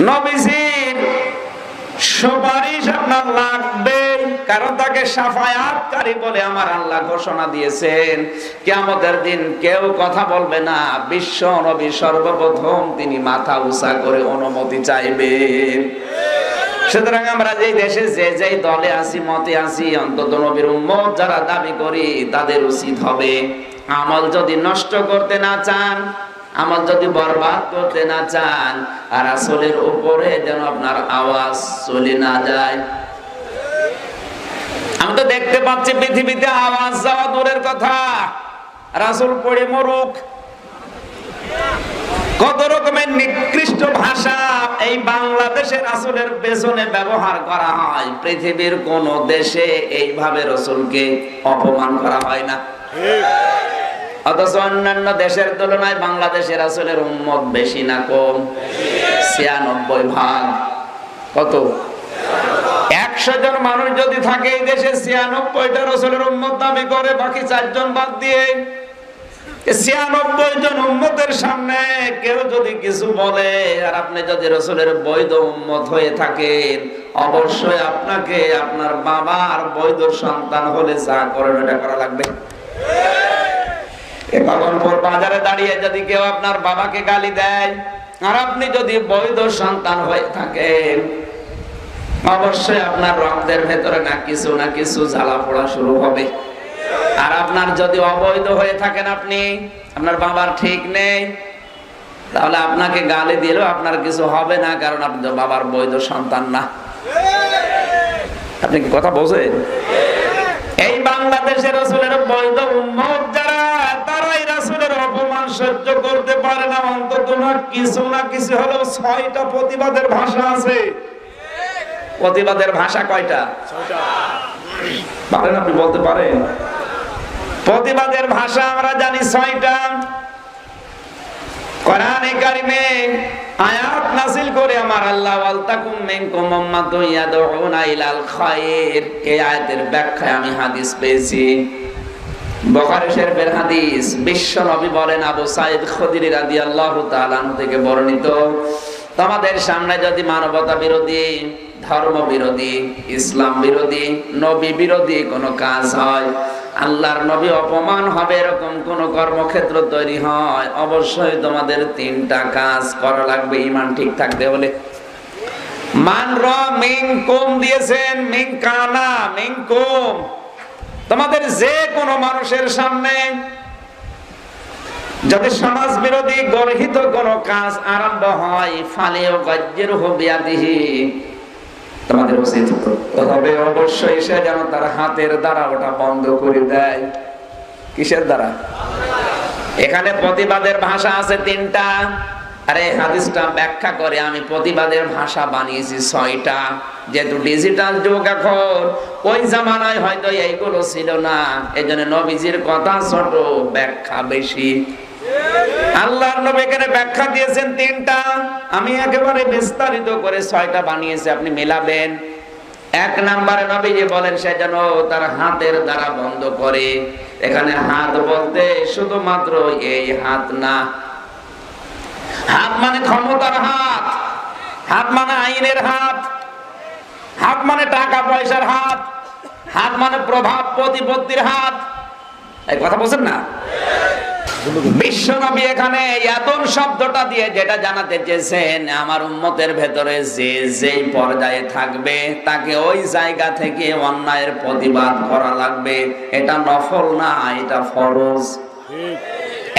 নবীজির সুপারিশ আপনার লাগবে, কারণ তাকে শাফায়াতকারী বলে আমার আল্লাহ ঘোষণা দিয়েছেন। কিয়ামতের দিন কেউ কথা বলবে না, বিশ্ব নবী সর্বপ্রথম তিনি মাথা উঁচা করে অনুমতি চাইবেন। সুতরাং আমরা যেই দেশে যেই দলে আছি, মতে আছি, অন্তত নবীর উম্মত যারা দাবি করি তাদের উচিত হবে আমল যদি নষ্ট করতে না চান, আমল যদি বরবাদ করতে না চান, আর রাসূলের উপরে যেন আপনার আওয়াজ চলে না যায়। আমি তো দেখতে পাচ্ছি পৃথিবীতে আওয়াজ যাওয়া দূরের কথা, রাসূল পড়ে মরুক। কত রকমের নিকৃষ্ট ভাষা এই বাংলাদেশের রাসূলের পেছনে ব্যবহার করা হয়। পৃথিবীর কোন দেশে এইভাবে রাসূলকে অপমান করা হয় না। অথচ অন্যান্য দেশের তুলনায় বাংলাদেশের রাসূলের উম্মত বেশি না কম? 96 ভাগ। কত? 100 জন মানুষ যদি থাকে এই দেশে 96টা রাসূলের উম্মত দাবি করে, বাকি 4 জন বাদ দিয়ে 96 জন উম্মতের সামনে কেউ যদি কিছু বলে, আর আপনি যদি রাসূলের বৈধ উম্মত হয়ে থাকেন, অবশ্যই আপনাকে আপনার বাবার বৈধ সন্তান হলে যা করেন ওটা করা লাগবে। পাগলপুর বাজারে দাঁড়িয়ে যদি কেউ আপনার বাবাকে গালি দেয়, আর আপনি যদি বৈধ সন্তান হয়ে থাকেন, অবশ্যই আপনার রক্তের ভেতরে না কিছু জ্বালা পোড়া শুরু হবে। আর আপনার যদি অবৈধ হয়ে থাকেন, আপনি আপনার বাবার ঠিক নেই, তাহলে আপনাকে গালি দিলেও আপনার কিছু হবে না, কারণ আপনি তো বাবার বৈধ সন্তান না। আপনি কি কথা বোঝেন? এই বাংলাদেশের রাসূলের বৈধ উম্মত যারা, তারাই রাসূলের অপমান সহ্য করতে পারে না। অন্তত না কিছু হলেও 6টা প্রতিবাদের ভাষা আছে। প্রতিবাদের ভাষা কয়টা? 6টা। পারেন আপনি বলতে পারেন? প্রতিবাদের ভাষা আমরা জানি 6টা। কোরআনে কারিমে আয়াত নাযিল করে আমার আল্লাহ ওয়ালতাকুম মিনকুম উম্মাতুন ইয়াদউনা ইলাল খায়র, এই আয়াতের ব্যাখ্যায় আমি হাদিস পেয়েছি, বুখারী শরীফের হাদিস। বিশ্ব নবী বলেন, আবু সাঈদ খুদরি রাদিয়াল্লাহু তাআলা আনহু থেকে বর্ণিত, তোমাদের সামনে যদি মানবতা বিরোধী, ধর্ম বিরোধী, ইসলাম বিরোধী, নবী বিরোধী কোনো কাজ হয়, আল্লাহর নবী অপমান হবে এরকম কোন কর্মক্ষেত্র তৈরি হয়, অবশ্যই তোমাদের 3টা কাজ করা লাগবে ঈমান ঠিক থাকতে হলে। মান র মিনকুম দিয়েছেন, মিন কানা মিনকুম, তোমাদের যে কোনো মানুষের সামনে যদি সমাজ বিরোধী গর্হিত কোন কাজ আরম্ভ হয়, ফালিয়ুগায়্যিরহু বিয়াদিহি, তোমাদের উচিত হবে অবশ্যই সে যেন তার হাতের দ্বারা ওটা বন্ধ করে দেয়। কিসের দ্বারা? এখানে প্রতিবাদের ভাষা আছে 3টা। আরে হাদিসটা ব্যাখ্যা করে আমি প্রতিবাদের ভাষা বানিয়েছি 6টা। যেহেতু ডিজিটাল যুগ এখন, ওই জামানায় হয়তো এইগুলো ছিল না, এজন্য নবীজির কথা ছোট, ব্যাখ্যা বেশি। আল্লাহর নবী এখানে ব্যাখ্যা দিয়েছেন 3টা, আমি একেবারে বিস্তারিত করে 6টা বানিয়েছি, আপনি মেলাবেন। 1 নম্বরে নবীজি বলেন সে যেন তার হাতের দ্বারা বন্ধ করে। এখানে হাত বলতে শুধুমাত্র এই হাত না, হাত মানে ক্ষমতার হাত, হাত মানে আইনের হাত, হাত মানে টাকা পয়সার হাত, হাত মানে প্রভাব প্রতিপত্তির হাত। এই কথা বলছেন না? বিশ্ব নবী এখানে ইয়াদুন শব্দটা দিয়ে যেটা জানাতে চেয়েছেন, আমার উম্মতের ভেতরে যে যেই পর্যায়ে থাকবে তাকে ওই জায়গা থেকে অন্যায়ের প্রতিবাদ করা লাগবে। এটা নফল না, এটা ফরজ।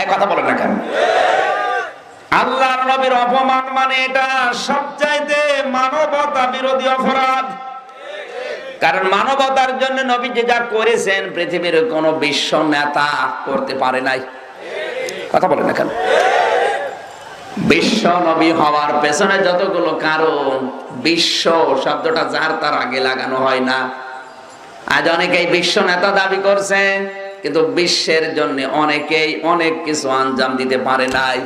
এক কথা বলেন না কেন? আল্লাহর নবীর অপমান মানে এটা সবচাইতে মানবতা বিরোধী অপরাধ। কারণ মানবতার জন্য নবী যে যা করেছেন পৃথিবীর কোন বিশ্ব নেতা করতে পারে নাই। কথা বলেন না কেন? বিশ্ব নবী হওয়ার পেছনে যতগুলো কারণ, বিশ্ব শব্দটা যার তার আগে লাগানো হয় না। আজ অনেকেই বিশ্ব নেতা দাবি করছেন, কিন্তু বিশ্বের জন্য অনেকেই অনেক কিছু আঞ্জাম দিতে পারে নাই।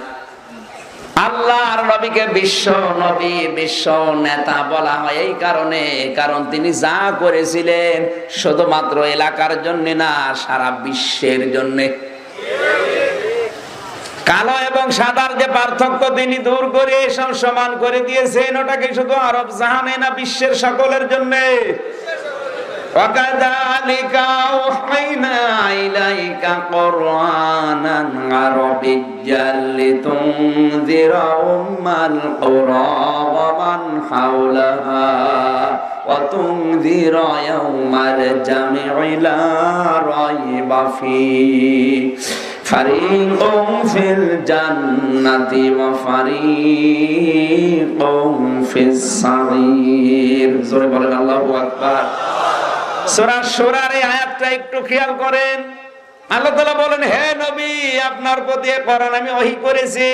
আল্লাহর নবীকে বিশ্ব নবী, বিশ্ব নেতা বলা হয় এই কারণে, কারণ তিনি যা করেছিলেন শুধুমাত্র এলাকার জন্য না, সারা বিশ্বের জন্য। কালো এবং সাদার যে পার্থক্য তিনি দূর করে সব সমান করে দিয়েছেন। ওটাকে শুধু আরব জাহানে না, বিশ্বের সকলের জন্য। وَكَذَلِكَ أَوْحَيْنَا إِلَيْكَ قُرْآنًا عَرَبِيًّا لِتُنذِرَ أُمَّ الْقُرَى وَمَنْ حَوْلَهَا وَتُنذِرَ يَوْمَ الْجَمْعِ لَا رَيْبَ فِيهِ فَرِيقٌ فِي الْجَنَّةِ وَفَرِيقٌ فِي السَّعِيرِ। জোরে বলেন আল্লাহু আকবার। সূরা সূরার এই আয়াতটা একটু খেয়াল করেন। আল্লাহ তাআলা বলেন, হে নবী, আপনার প্রতি এই কোরআন আমি ওহী করেছি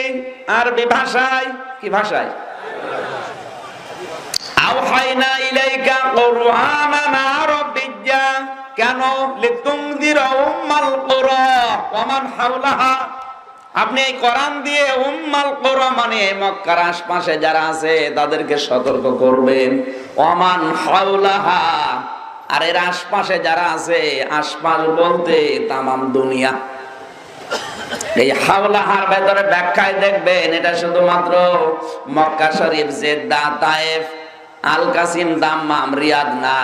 আরবি ভাষায়। কি ভাষায়? আওহাইনা ইলাইকা কুরআনান আরাবিয়্যা। কেন? লিতুনযিরা উম্মাল কুরা ওয়া মান হাওলাহা। আপনি এই কোরআন দিয়ে উম্মাল কুরা মানে মক্কার আশপাশে যারা আছে তাদেরকে সতর্ক করবেন। ওয়া মান হাওলাহা, আর এর আশপাশে যারা আছে, আশপাশ বলতে তামাম দুনিয়া। এই হাওলাহার ভেতরে ব্যাখ্যায় দেখবেন এটা শুধুমাত্র মক্কা শরীফ, জেদ্দা, তায়েফ, আল কাসিম, দাম্মাম, রিয়াদ না।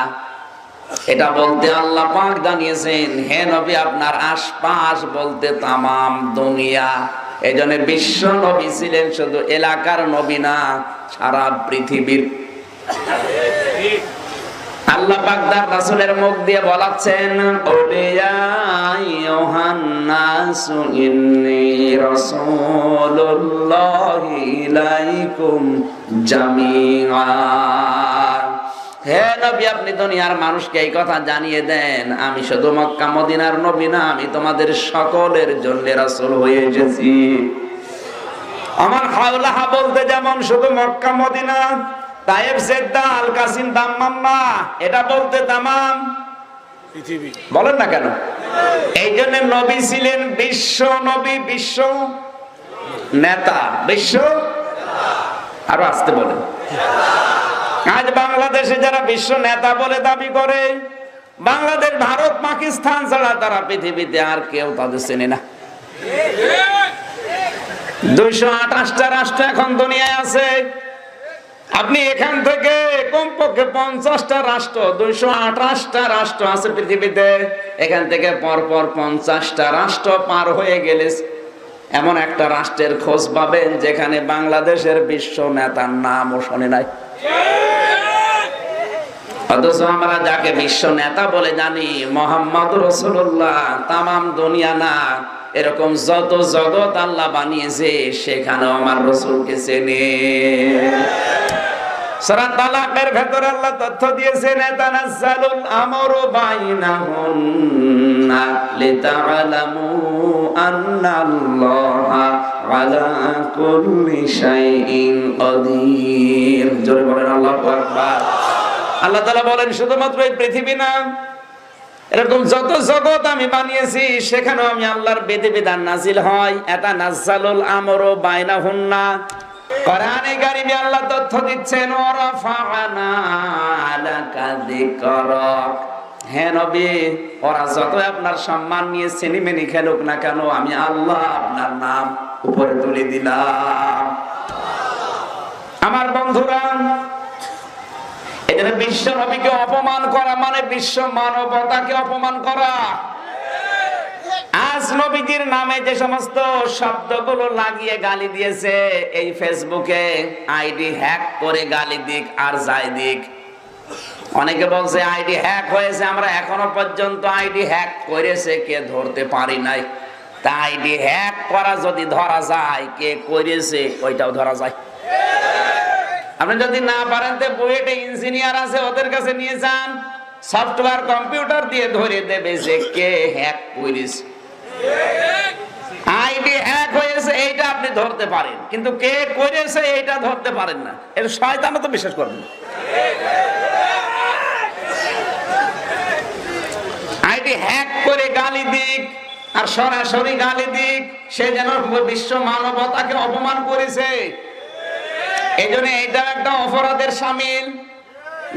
এটা বলতে আল্লাহ পাক জানিয়েছেন, হে নবী, আপনার আশপাশ বলতে তামাম দুনিয়া। এজন্য বিশ্ব নবী ছিলেন শুধু এলাকার নবী না, সারা পৃথিবীর। আল্লাহ পাক তার রাসূলের মুখ দিয়ে বলাচ্ছেন, ওলিয়া ইউহান্নাসু ইন্নী রাসূলুল্লাহি ইলাইকুম জামিআ। হে নবী, আপনি দুনিয়ার মানুষকে এই কথা জানিয়ে দেন, আমি শুধু মক্কা মদিনার নবী না, আমি তোমাদের সকলের জন্য রাসূল হয়ে এসেছি। আমার হাওলাহা বলতে যেমন শুধু মক্কা মদিনা, তায়েফ, জেদ্দা, আল কাসিম, দাম্মাম না, এটা বলতে তামাম পৃথিবী। বলেন না কেন? এই জন্য নবী ছিলেন বিশ্ব নবী, বিশ্ব নেতা, বিশ্ব। আরো আসতে বলেন। আজ বাংলাদেশে যারা বিশ্ব নেতা বলে দাবি করে, বাংলাদেশ, ভারত, পাকিস্তান ছাড়া তারা পৃথিবীতে আর কেউ তাদের চেনে না। 228টা রাষ্ট্র এখন দুনিয়ায় আছে। আপনি এখান থেকে কমপক্ষে 50টা রাষ্ট্র, 228টা রাষ্ট্র আছে পৃথিবীতে, এখান থেকে পরপর 50টা রাষ্ট্র পার হয়ে গেলে এমন একটা রাষ্ট্রের খোঁজ পাবেন যেখানে বাংলাদেশের বিশ্ব নেতার নামও শোনে নাই। অথচ আমরা যাকে বিশ্ব নেতা বলে জানি, মুহাম্মদ রাসূলুল্লাহ, তামাম দুনিয়া না, এরকম যত জগৎ আল্লাহ বানিয়েছে সেখানেও আমার রাসূলকে চেনে। সূরা তালাকের ভেতরে আল্লাহ তথ্য দিয়েছেন, তানাজ্জালুল আমরু বাইনাহুন্না লিতাআলামু আন্নাল্লাহা আলা কুল্লি শাইইন কাদির। জোরে বলেন আল্লাহু আকবার। আল্লাহ তাআলা বলেন, শুধুমাত্র এই পৃথিবী না, এরকম যত জগৎ আমি বানিয়েছি সেখানেও আমি আল্লাহর বিধিবিধান নাজিল হয়। তানাজ্জালুল আমরু বাইনাহুন্না। কোরআনে কারিমে আল্লাহ তথ্য দিচ্ছেন, ওয়ারাফা'না লাকা যিকরাক। হে নবী, ওরা যত আপনার সম্মান নিয়ে সিনেমেনি খেলুক না কেন, আমি আল্লাহ আপনার নাম উপরে তুলে দিলাম। আমার বন্ধুরা, এখানে বিশ্ব নবীকে অপমান করা মানে বিশ্ব মানবতাকে অপমান করা। আজ নবীজির নামে যে সমস্ত শব্দগুলো লাগিয়ে গালি দিয়েছে, এই ফেসবুকে আইডি হ্যাক করে গালি দিক আর যাই দিক। অনেকে বলছে আইডি হ্যাক হয়েছে, আমরা এখনো পর্যন্ত আইডি হ্যাক করেছে কে ধরতে পারি নাই। তা আইডি হ্যাক করা যদি ধরা যায়, কে করেছে ওইটাও ধরা যায়। আপনি যদি না পারেন তো বুয়েটে ইঞ্জিনিয়ার আছে, ওদের কাছে নিয়ে যান, সফটওয়্যার কম্পিউটার দিয়ে ধরে দেবে যে কে হ্যাক করেছে। আইডি হ্যাক হয়েছে এইটা আপনি ধরতে পারেন, কিন্তু কে করেছে এইটা ধরতে পারেন না। এর শয়তানও তো বিশ্বাস করবেন না। আইডি হ্যাক করে গালি দিক আর সরাসরি গালি দিক, সে যেন বিশ্ব মানবতাকে অপমান করেছে। এই জন্য এটা একটা অপরাধের শামিল।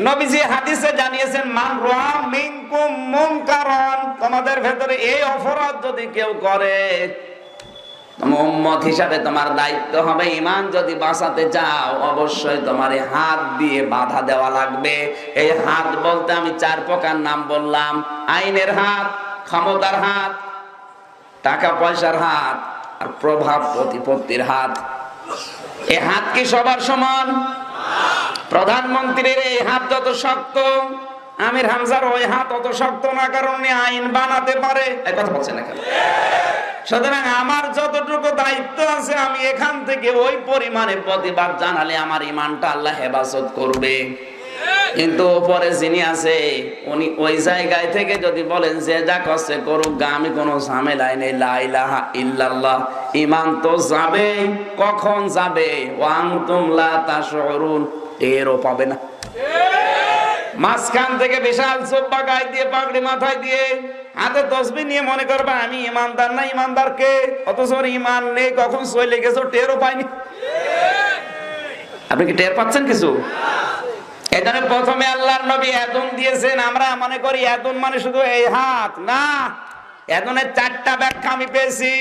নবীজি হাদিসে জানিয়েছেন, মান রাআ মিনকুম মুনকারান, তোমাদের ভেতরে এই অপরাধ যদি কেউ করে, তুমি উম্মত হিসাবে তোমার দায়িত্ব হবে, ঈমান যদি বাঁচাতে চাও অবশ্যই তোমার হাত দিয়ে বাধা দেওয়া লাগবে। এই হাত বলতে আমি 4 প্রকার নাম বললাম: আইনের হাত, ক্ষমতার হাত, টাকা পয়সার হাত, আর প্রভাব প্রতিপত্তির হাত। এই হাত কি সবার সমান? প্রধানমন্ত্রীর এই হাত যত শক্ত, আমির হামজার ওই হাত অত শক্ত না, কারণ উনি আইন বানাতে পারে। এই কথা বলছেন না কেন? সুতরাং আমার যতটুকু দায়িত্ব আছে আমি এখান থেকে ওই পরিমাণে প্রতিবাদ জানালে আমার ঈমানটা আল্লাহ হেফাজত করবে। কিন্তু উপরে যিনি আছে উনি ওই জায়গায় থেকে যদি বলেন যে যা করছে করুক, আমি কোনো ঝামেলায় নেই, লা ইলাহা ইল্লাল্লাহ, ঈমান তো যাবে। কখন যাবে? ওয়া আনতুম লা তাশউরুন, টেরও পাবে না। মাঝখান থেকে বিশাল জুব্বা গায়ে দিয়ে, পাগড়ি মাথায় দিয়ে, হাতে তসবিহ নিয়ে মনে করবে আমি ইমানদার। না, ইমানদার কে? অথচ ওর ঈমান নেই, কখন চলে গেছে টেরও পাইনি। আপনি কি টের পাচ্ছেন কিছু? এখানে প্রথমে আল্লাহর নবী এদন দিয়েছেন। আমরা মনে করি এদন মানে শুধু এই হাত, না, এদনের 4টা ব্যাখ্যা আমি পেয়েছি।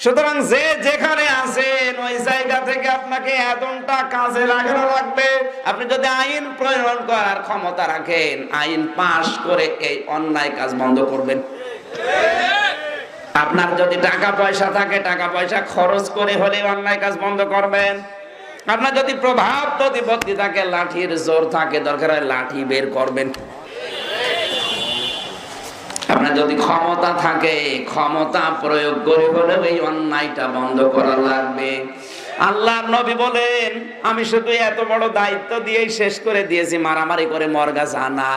সুতরাং যে যেখানে আছেন ওই জায়গা থেকে আপনাকে এদনটা কাজে লাগানো লাগবে। আপনি যদি আইন প্রণয়ন করার ক্ষমতা রাখেন, আইন পাশ করে এই অন্যায় কাজ বন্ধ করবেন। আপনার যদি টাকা পয়সা থাকে, টাকা পয়সা খরচ করে হলে অন্যায় কাজ বন্ধ করবেন। আপনার যদি প্রভাব প্রতিপত্তি থাকে, লাঠির জোর থাকে, দরকার হয় লাঠি বের করবেন। আপনার যদি ক্ষমতা থাকে, ক্ষমতা প্রয়োগ করে হলেও এই অন্যায়টা বন্ধ করা লাগবে। আল্লাহর নবী বলেন আমি শুধু এত বড় দায়িত্ব দিয়েই শেষ করে দিয়েছি, মারামারি করে মরগা জানা।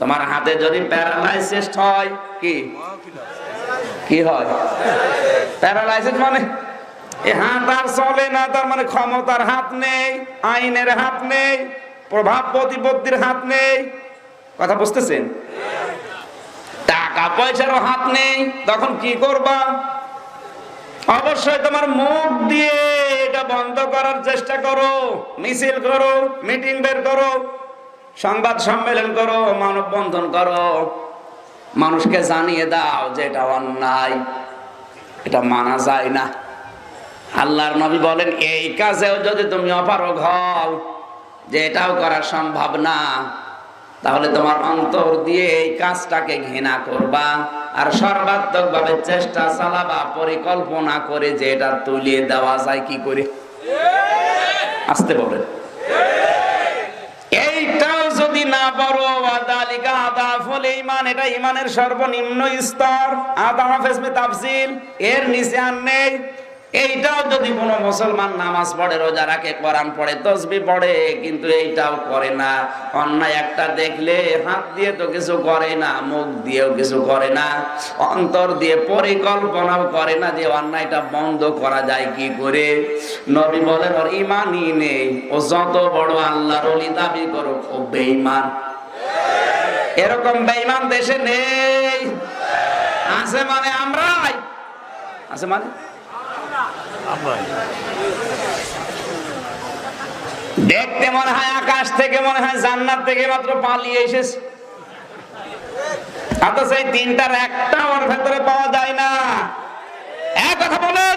তোমার হাতে যদি প্যারালাইসিস হয়, কি হয়? প্যারালাইসিস মানে এই হাত আর চলে না, তার মানে ক্ষমতার হাত নেই, আইনের হাত নেই, প্রভাব প্রতিপত্তির হাত নেই। কথা বুঝতেছেন? টাকা পয়সারও হাত নেই। তখন কি করবা? অবশ্যই তোমার মুখ দিয়ে এটা বন্ধ করার চেষ্টা করো, মিছিল করো, মিটিং বের করো, সংবাদ সম্মেলন করো, মানববন্ধন করো, মানুষকে জানিয়ে দাও যে এটা অন্যায়, এটা মানা যায় না। আল্লাহর নবী বলেন এই কাজেও যদি তুমি অপারগ হও, যে এটাও করা সম্ভব না, তাহলে তোমার অন্তর দিয়ে এই কাজটাকে ঘৃণা করবা আর সর্বাত্মক ভাবে চেষ্টা চালাবা, পরিকল্পনা করে যে এটা তুলিয়ে দেওয়া যায় কি করে। আসতে বলেন, এইটাও যদি না পারো, আদালিকা আদাফুল ঈমান, এটা ঈমানের সর্বনিম্ন স্তর। আদাফ ইসমে তাফসিল, এর নিচে আর নেই। এইটাও যদি কোনো মুসলমান নামাজ পড়ে, রোজা রাখে, কোরআন পড়ে, তাসবিহ পড়ে, কিন্তু এইটাও করে না, অন্যায় একটা দেখলে হাত দিয়ে তো কিছু করে না, মুখ দিয়েও কিছু করে না, অন্তর দিয়ে পরিকল্পনাও করে না যে অন্যায়টা বন্ধ করা যায় কি করে, নবী বলেন ওর ঈমানই নেই। ও যত বড় আল্লাহর ওলি দাবি করুক, ও বেঈমান। এরকম বেঈমান দেশে নেই। আছে মানে আমরাই, আছে মানে দেখতে মনে হয় আকাশ থেকে, মনে হয় জান্নাত থেকে মাত্র পালিয়ে এসেছে, অথচ এই 3টার একটা ওর ভেতরে পাওয়া যায় না। এক কথা বলেন।